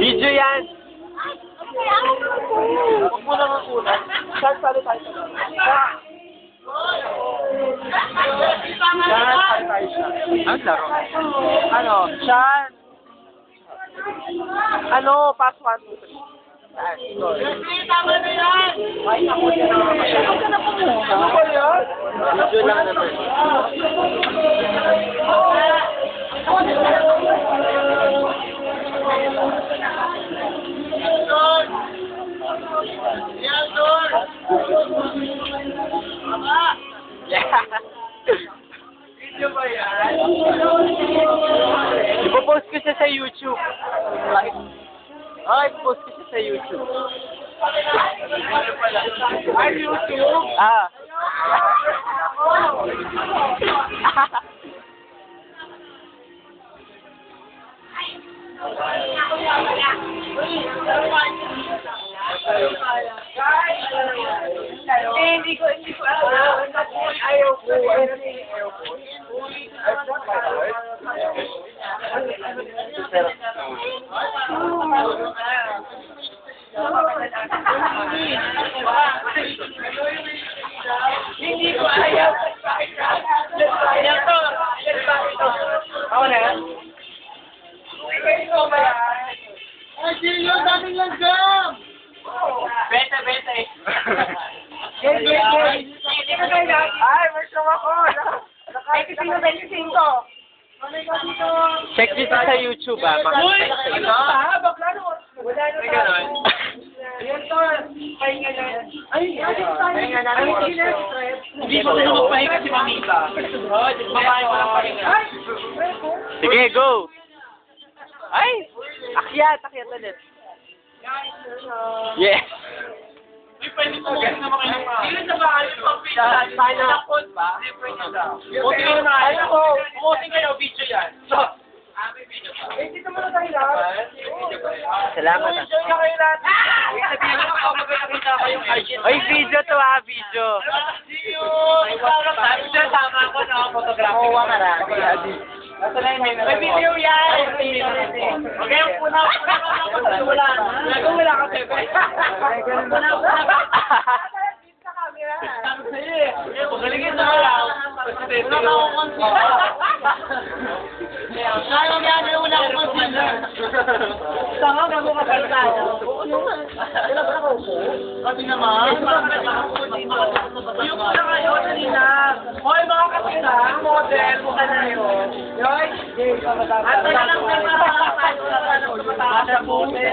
Video yan. Huwag mo naman una. Saan sali tayo sa laro? Saan tayo siya? Ang laro. Ano? Saan? Ano? Pass 1, 2, 3. Tama na yan! Ay, ako yan ang masyadong ka na po muna. Ano ba yan? Video lang naman. Yeah. Video ba yan? Ipopost ko siya sa YouTube. Oh, ipopost ko siya sa YouTube. Ay, YouTube? Ah. Hindi ko alam. Ayaw ko. Hindi ko ayaw. Ako na yan? Ikaw ba yan? Ay, Gino, daming langgam! Bete. Ay, mas naman ako. Ay, kasi na 25. Check dito sa YouTube ah. Uy! Makikita Ano sa ba? Bakla no? Wala na tayo. Ayan to. Pahinga na. Ay, pahinga na. Hindi ko na magpahinga si Mamita. Mamahay ko lang pahinga. Ay! Sige, go! Ay! Akyat ulit. Yes! Uy, pwede mo na makain ng mga. Hindi sa bahay, pag-pizza. Sana ako ba? Pwede daw. Buti ko na. Ano ko? Buti kayo, video yan. So, video pa. Eh, dito muna tayo lahat. Salamat ah. Enjoy ka kayo lahat. Sabihin mo ako, magkakita kayong Argentine. Oy, video to ah, video. See you! Tama ako na ako, photography. Oo, marami. Nasa na yung may video yan! Huwag kayong puna wala na. Wala ka, Pepe. Puna. Sa camera. Magaligin na lang. Wala na akong consider. Kaya yan, wala akong consider. Tanga, gago ka pala tayo. Wala ba ako po? Kasi naman. Yung na kayo, kanina. Hoy, mga kasina, model, mukha na yun. Yoy! At wala lang may mga kayo na